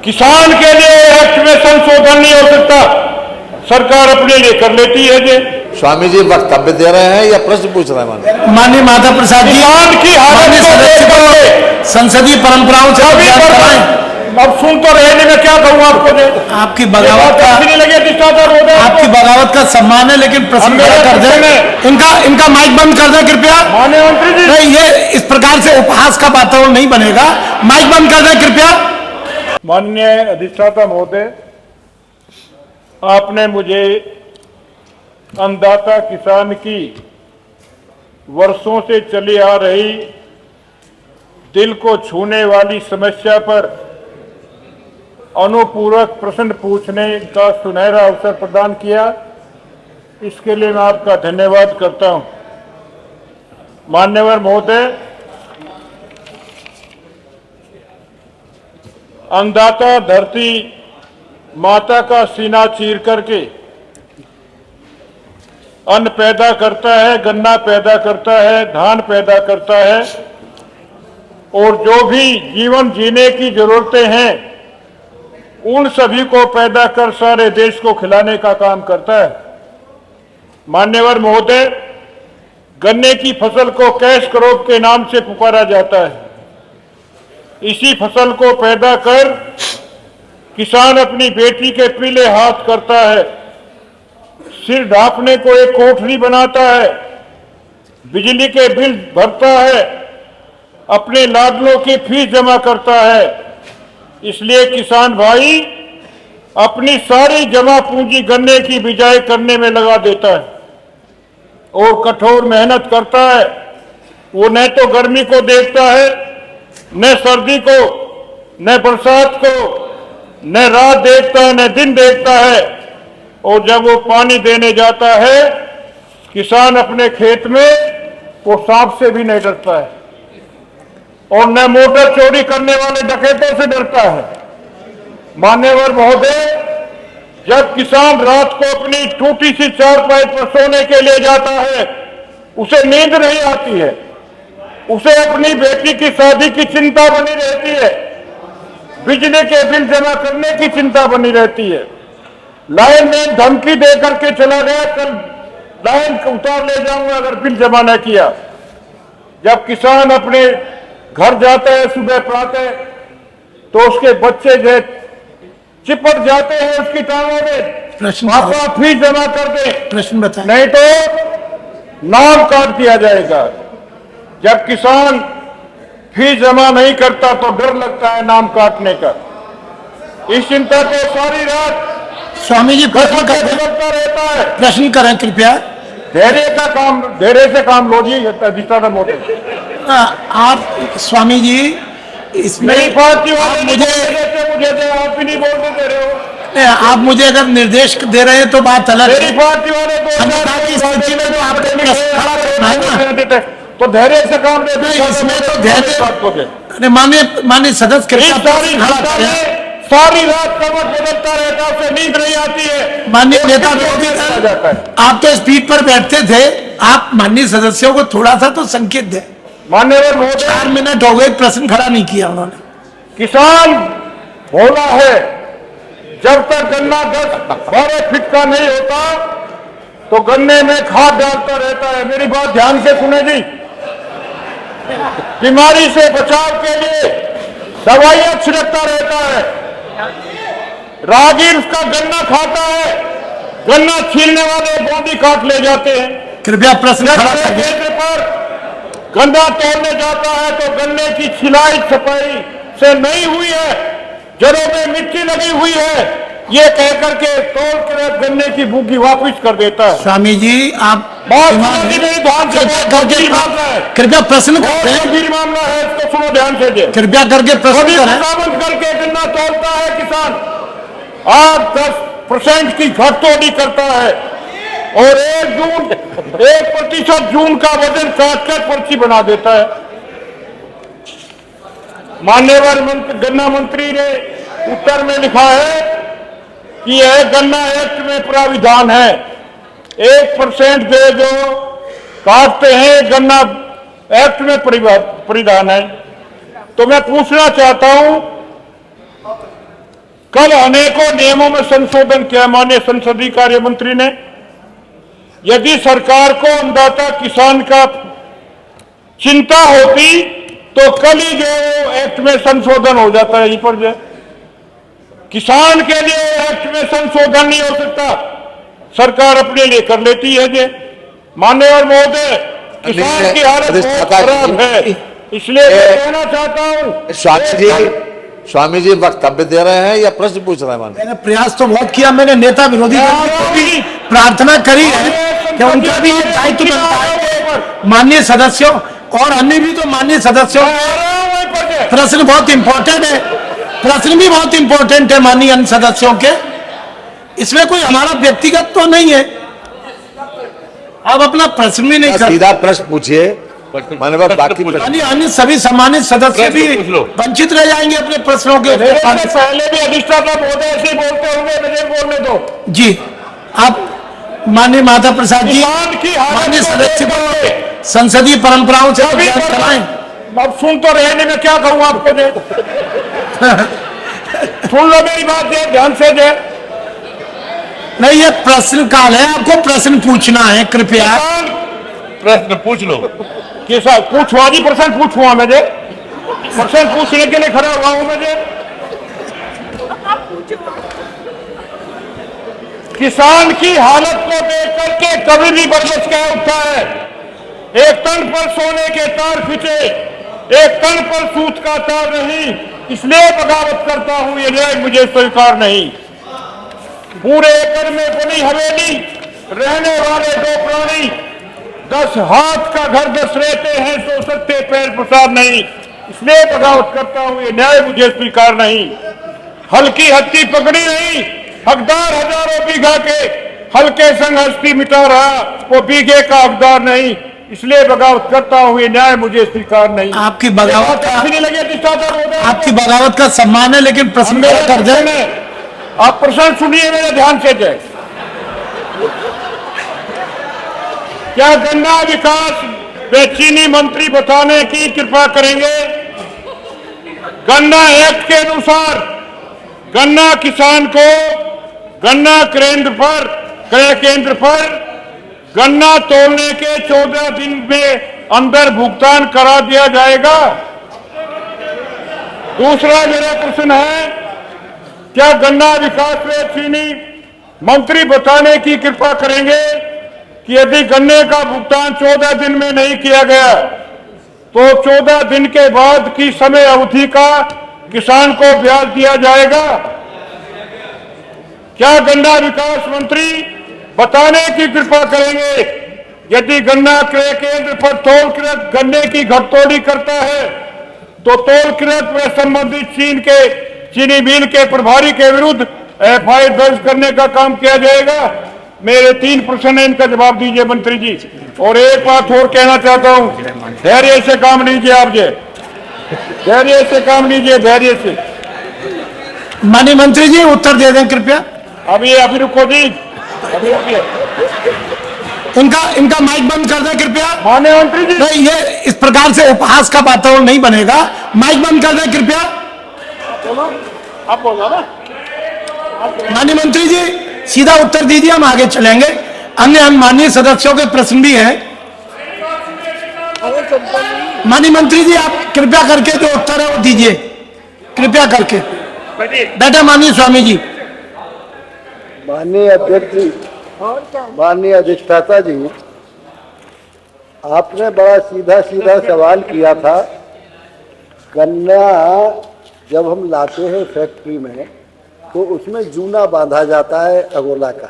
किसान के लिए एक्ट में संशोधन नहीं हो सकता, सरकार अपने लिए कर लेती है। जी स्वामी जी वक्तव्य दे रहे हैं या प्रश्न पूछ रहे हैं? माननीय माता प्रसाद जी, किसान की हालत को देख करके संसदीय परंपराओं से अब सुन तो रहे नहीं, मैं क्या कहूँ आपको। आपकी बगावत का नहीं लगे आपकी बगावत का सम्मान है, लेकिन प्रश्न कर दे। इनका माइक बंद कर दे कृपया। माननीय मंत्री जी, नहीं, ये इस प्रकार से उपहास का वातावरण नहीं बनेगा। माइक बंद कर दे कृपया। माननीय अधिष्ठाता महोदय, आपने मुझे अन्नदाता किसान की वर्षों से चली आ रही दिल को छूने वाली समस्या पर अनुपूरक प्रश्न पूछने का सुनहरा अवसर प्रदान किया, इसके लिए मैं आपका धन्यवाद करता हूं। मान्यवर महोदय, अन्नदाता धरती माता का सीना चीर करके अन्न पैदा करता है, गन्ना पैदा करता है, धान पैदा करता है और जो भी जीवन जीने की जरूरतें हैं उन सभी को पैदा कर सारे देश को खिलाने का काम करता है। मान्यवर महोदय, गन्ने की फसल को कैश क्रॉप के नाम से पुकारा जाता है। इसी फसल को पैदा कर किसान अपनी बेटी के पीले हाथ करता है, सिर ढांपने को एक कोठरी बनाता है, बिजली के बिल भरता है, अपने लाडलों की फीस जमा करता है। इसलिए किसान भाई अपनी सारी जमा पूंजी गन्ने की बिजाई करने में लगा देता है और कठोर मेहनत करता है। वो न तो गर्मी को देखता है, न सर्दी को, न बरसात को, न रात देखता है, न दिन देखता है। और जब वो पानी देने जाता है, किसान अपने खेत में वो सांप से भी नहीं डरता है और न मोटर चोरी करने वाले डकैतों से डरता है। मान्यवर महोदय, जब किसान रात को अपनी टूटी सी चारपाई पर सोने के लिए जाता है, उसे नींद नहीं आती है, उसे अपनी बेटी की शादी की चिंता बनी रहती है, बिजली के बिल जमा करने की चिंता बनी रहती है। लाइन में धमकी दे करके चला गया, कल लाइन उतार ले जाऊंगा अगर बिल जमा न किया। जब किसान अपने घर जाता है सुबह प्रातः, तो उसके बच्चे जो चिपट जाते हैं उसकी टांगों में, पापा फीस जमा कर दे, प्रश्न बताएं, नहीं तो नाम काट दिया जाएगा। जब किसान फीस जमा नहीं करता तो डर लगता है नाम काटने का। इस चिंता को सारी रात स्वामी जी प्रश्न करता रहता है। प्रश्न करें कृपया। धैर्य से काम लो जी, अधिष्ठाता महोदय। आप स्वामी जी इसमें पार्टी वाले मुझे आप भी नहीं बोलते दे रहे हो। आप मुझे अगर निर्देश दे रहे हैं तो बात अलग है। मेरी पार्टी वाले स्थिति में तो आपने तो धैर्य से काम लेते हैं। इसमें तो धैर्य माननीय सदस्य सारी रात कमर बदलता रहता है, उसे नींद नहीं आती है। माननीय नेता आप तो स्पीड पर बैठते थे, आप माननीय सदस्यों को थोड़ा सा तो संकेत दें। मान्यवर महोदय, 4 मिनट हो गए, प्रश्न खड़ा नहीं किया उन्होंने। किसान भोला है, जब तक गन्ना 10-12 फीट का नहीं होता तो गन्ने में खाद डालता रहता है। मेरी बात ध्यान से सुने जी। बीमारी से बचाव के लिए दवाइयां छिड़कता रहता है। राहगीर उसका गन्ना खाता है, गन्ना छीलने वाले बॉडी काट ले जाते हैं। कृपया प्रश्न खड़ा पर गन्ना तोड़ने जाता है तो गन्ने की छिलाई छपाई से नहीं हुई है, जड़ों में मिट्टी लगी हुई है, ये कहकर के तोड़ कर गन्ने की बूगी वापस कर देता है। स्वामी जी आप कृपया प्रश्न गंभीर मामला है, इसको सुनो ध्यान से। कृपया करके प्रश्न करके गन्ना तोड़ता है किसान, 8-10% की घटतोड़ी करता है और 1% जून का वजन काट कर पर्ची बना देता है। मान्यवर गन्ना मंत्री ने उत्तर में लिखा है कि यह गन्ना एक्ट में प्राविधान है, 1% जो काटते हैं गन्ना एक्ट में परिधान है। तो मैं पूछना चाहता हूं कल अनेकों नियमों में संशोधन किया माननीय संसदीय कार्य मंत्री ने। यदि सरकार को अन्नदाता किसान का चिंता होती तो कल ही जो एक्ट में संशोधन हो जाता है। यहीं पर जो किसान के लिए एक्ट में संशोधन नहीं हो सकता, सरकार अपने लिए कर लेती है। जे माननीय महोदय, किसान की हालत बहुत खराब है, इसलिए मैं कहना चाहता हूँ। स्वामी जी वक्तव्य दे रहे हैं या प्रश्न पूछ रहे हैं? माननीय मैंने प्रयास तो बहुत किया, मैंने नेता विरोधी दल को भी प्रार्थना करी है कि उनका भी एक दायित्व बनता है। माननीय सदस्यों और अन्य भी तो माननीय सदस्यों, प्रश्न बहुत इंपॉर्टेंट है, प्रश्न भी बहुत इंपॉर्टेंट है माननीय अन्य सदस्यों के। इसमें कोई हमारा व्यक्तिगत तो नहीं है। अब अपना प्रश्न भी नहीं कर, सीधा प्रश्न पूछिए। माननीय बाकी अन्य सभी सम्मानित सदस्य भी वंचित रह जाएंगे अपने प्रश्नों के। पहले भी अधिष्ठाता महोदय ऐसे ही बोलते होंगे, मुझे बोलने दो जी। आप माननीय माता प्रसाद जी, माननीय सदस्य को संसदीय परंपराओं से अवगत कराएं। अब सुन तो रहे नहीं, मैं क्या कहूँ आपको दे। सुन लो मेरी बात दे, ध्यान से दे। नहीं, ये प्रश्न काल है, आपको प्रश्न पूछना है, कृपया प्रश्न पूछ लो। कैसा पूछवा जी? प्रश्न पूछवा मुझे, प्रश्न पूछने के लिए खड़ा हुआ हूं मुझे। किसान की हालत को देख करके कभी भी बर्दाश्त क्या उठता है। एक तन पर सोने के तार खींचे, एक तन पर सूत का तार नहीं, इसलिए बगावत करता हूं, ये न्याय मुझे स्वीकार नहीं। पूरे एकड़ में बनी हवेली, रहने वाले दो प्राणी, 10 हाथ का घर 10 रहते हैं, सो सकते पैर प्रसाद नहीं, इसलिए बगावत करता हूं, ये न्याय मुझे स्वीकार नहीं। हल्की हत्ती पकड़ी नहीं, हकदार हजारों बीघा के, हल्के संग हस्ती मिटा रहा, वो बीघे का हकदार नहीं, इसलिए बगावत करता हूं, ये न्याय मुझे स्वीकार नहीं। आपकी बगावत लगे, आपकी बगावत का सम्मान है, लेकिन प्रश्न मेरा कर जाए। आप प्रश्न सुनिए मेरे ध्यान से जाए। क्या गन्ना विकास व चीनी मंत्री बताने की कृपा करेंगे? गन्ना एक्ट के अनुसार गन्ना किसान को गन्ना क्रय केंद्र पर गन्ना तोलने के 14 दिन में अंदर भुगतान करा दिया जाएगा। दूसरा मेरा प्रश्न है, क्या गन्ना विकास व चीनी मंत्री बताने की कृपा करेंगे कि यदि गन्ने का भुगतान 14 दिन में नहीं किया गया तो 14 दिन के बाद की समय अवधि का किसान को ब्याज दिया जाएगा? क्या गन्ना विकास मंत्री बताने की कृपा करेंगे, यदि गन्ना क्रय केंद्र पर तोलकृत गन्ने की घटतोड़ी करता है तो तोलकृत व संबंधित चीनी मिल के प्रभारी के विरुद्ध एफआईआर दर्ज करने का काम किया जाएगा? मेरे 3 प्रश्न है, इनका जवाब दीजिए मंत्री जी। और एक बात और कहना चाहता हूं, धैर्य से काम लीजिए, आप जे धैर्य से काम लीजिए, धैर्य से। माननीय मंत्री जी उत्तर दे दें कृपया। अभी रुको जी, अभी रुकिए। इनका माइक बंद कर दें कृपया। माननीय मंत्री जी, नहीं, ये इस प्रकार से उपहास का वातावरण नहीं बनेगा। माइक बंद कर दें कृपया। आप बोलो ना। माननीय मंत्री जी सीधा उत्तर दीजिए, हम आगे चलेंगे। अन्य माननीय सदस्यों के प्रश्न भी हैं। माननीय मंत्री जी आप कृपया करके जो उत्तर है वो दीजिए, कृपया करके। बेटा माननीय स्वामी जी। माननीय अध्यक्ष जी, माननीय अधिष्ठाता जी, आपने बड़ा सीधा सीधा सवाल किया था। गन्ना जब हम लाते हैं फैक्ट्री में तो उसमें जूना बांधा जाता है अगोला का,